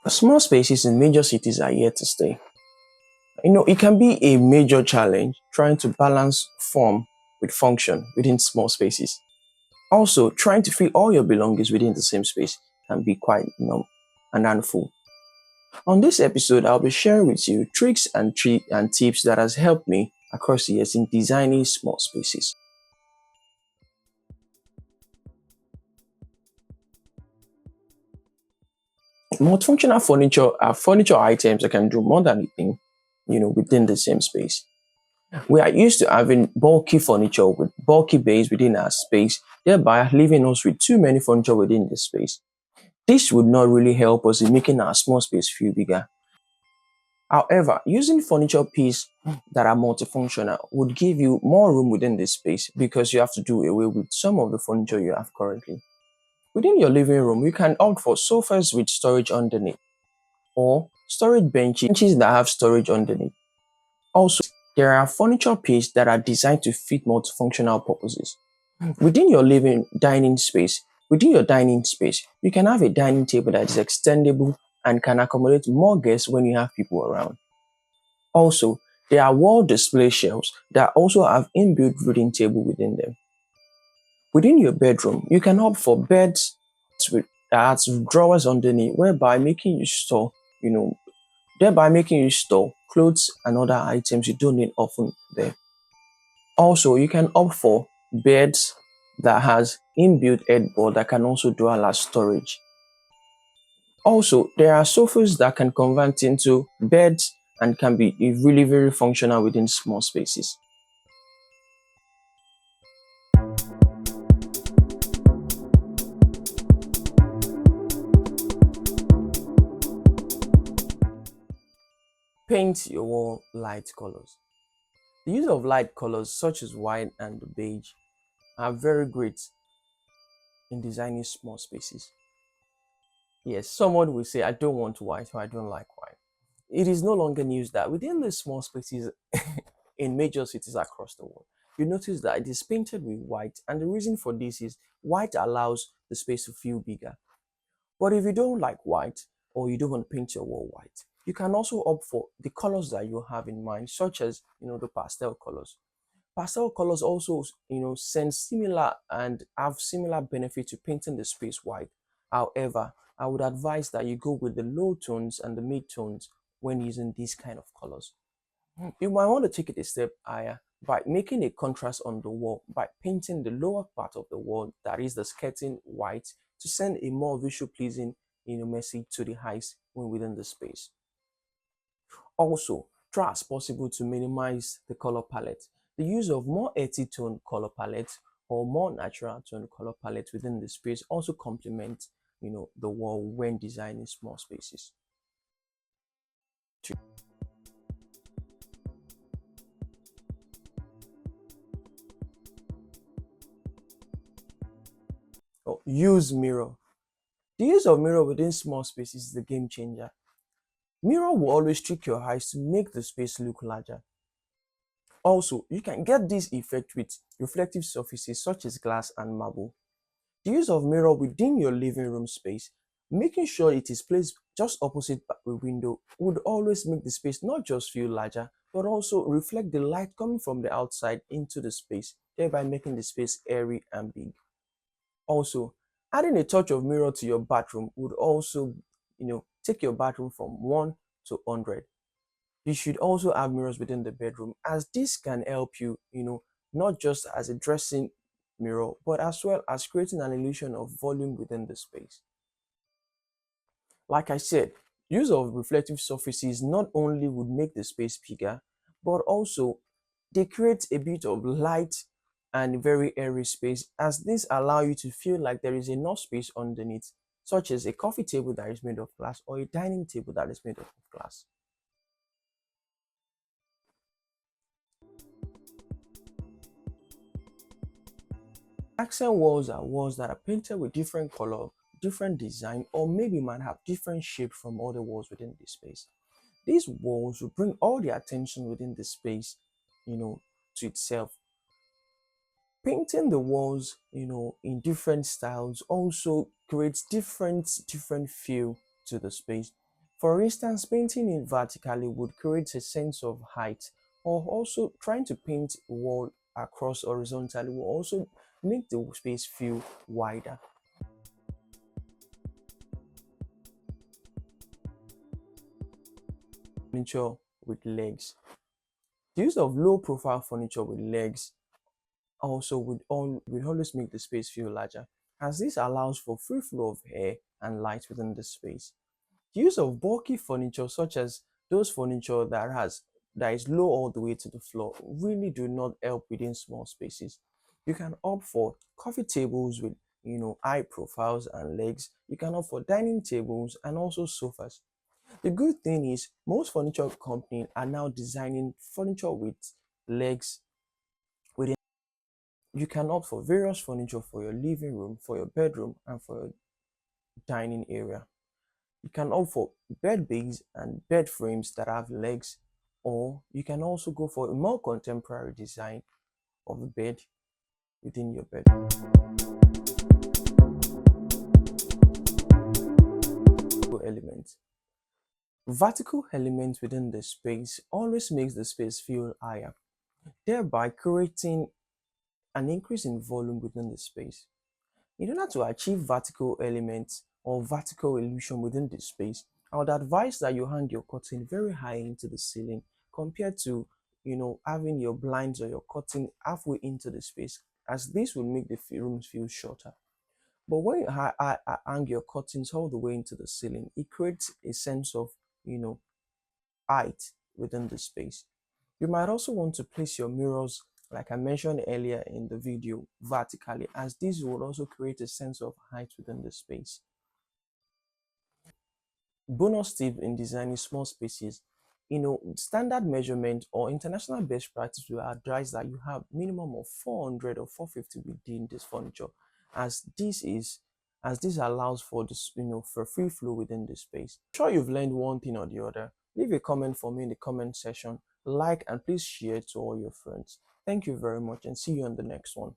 Small spaces in major cities are here to stay. It can be a major challenge trying to balance form with function within small spaces. Also, trying to fit all your belongings within the same space can be quite, an handful. On this episode, I'll be sharing with you tricks and tips that has helped me across the years in designing small spaces. Multifunctional furniture are furniture items that can do more than a thing, within the same space. We are used to having bulky furniture with bulky base within our space, thereby leaving us with too many furniture within the space. This would not really help us in making our small space feel bigger. However, using furniture pieces that are multifunctional would give you more room within the space because you have to do away with some of the furniture you have currently. Within your living room, you can opt for sofas with storage underneath or storage benches that have storage underneath. Also, there are furniture pieces that are designed to fit multifunctional purposes. Within your within your dining space, you can have a dining table that is extendable and can accommodate more guests when you have people around. Also, there are wall display shelves that also have inbuilt reading table within them. Within your bedroom, you can opt for beds that has drawers underneath, you know, thereby making you store clothes and other items you don't need often there. Also, you can opt for beds that has inbuilt headboard that can also dual as storage. Also, there are sofas that can convert into beds and can be really very functional within small spaces. Paint your wall light colors. The use of light colors such as white and beige are very great in designing small spaces. Yes, someone will say, I don't want white or I don't like white. It is no longer news that within the small spaces in major cities across the world, you notice that it is painted with white, and the reason for this is white allows the space to feel bigger. But if you don't like white or you don't want to paint your wall white, you can also opt for the colors that you have in mind, such as the pastel colors. Pastel colors also, send similar and have similar benefit to painting the space white. However, I would advise that you go with the low tones and the mid tones when using these kind of colors. You might want to take it a step higher by making a contrast on the wall by painting the lower part of the wall, that is the skirting, white to send a more visual pleasing message to the eyes when within the space. Also, try as possible to minimize the color palette. The use of more earthy tone color palette or more natural tone color palette within the space also complements the wall when designing small spaces. Use mirror. The use of mirror within small spaces is the game changer. Mirror will always trick your eyes to make the space look larger. Also, you can get this effect with reflective surfaces such as glass and marble. The use of mirror within your living room space, making sure it is placed just opposite the window, would always make the space not just feel larger, but also reflect the light coming from the outside into the space, thereby making the space airy and big. Also, adding a touch of mirror to your bathroom would also, take your bathroom from 1 to 100. You should also have mirrors within the bedroom, as this can help you, not just as a dressing mirror, but as well as creating an illusion of volume within the space. Like I said, use of reflective surfaces not only would make the space bigger, but also they create a bit of light and very airy space, as this allow you to feel like there is enough space underneath, such as a coffee table that is made of glass or a dining table that is made of glass. Accent walls are walls that are painted with different color, different design, or maybe might have different shape from other walls within the space. These walls will bring all the attention within the space, to itself. Painting the walls, in different styles also creates different feel to the space. For instance, painting it vertically would create a sense of height, or also trying to paint a wall across horizontally will also make the space feel wider. Furniture with legs. The use of low profile furniture with legs also would always make the space feel larger, as this allows for free flow of air and light within the space. The use of bulky furniture, such as those furniture that is low all the way to the floor, really do not help within small spaces. You can opt for coffee tables with high profiles and legs. You can opt for dining tables and also sofas. The good thing is most furniture companies are now designing furniture with legs within. You can opt for various furniture for your living room, for your bedroom, and for your dining area. You can opt for bed base and bed frames that have legs, or you can also go for a more contemporary design of the bed within your bed. Elements. Vertical elements within the space always makes the space feel higher, thereby creating an increase in volume within the space. In order to achieve vertical elements or vertical illusion within the space, I would advise that you hang your curtain very high into the ceiling compared to having your blinds or your curtain halfway into the space, as this will make the rooms feel shorter. But when you hang your curtains all the way into the ceiling, it creates a sense of you know height within the space. You might also want to place your mirrors, like I mentioned earlier in the video, vertically, as this would also create a sense of height within the space. Bonus tip in designing small spaces, standard measurement or international best practice will advise that you have minimum of 400 or 450 within this furniture, as this allows for this, for free flow within the space. I'm sure you've learned one thing or the other. Leave a comment for me in the comment section, like and please share to all your friends. Thank you very much and see you on the next one.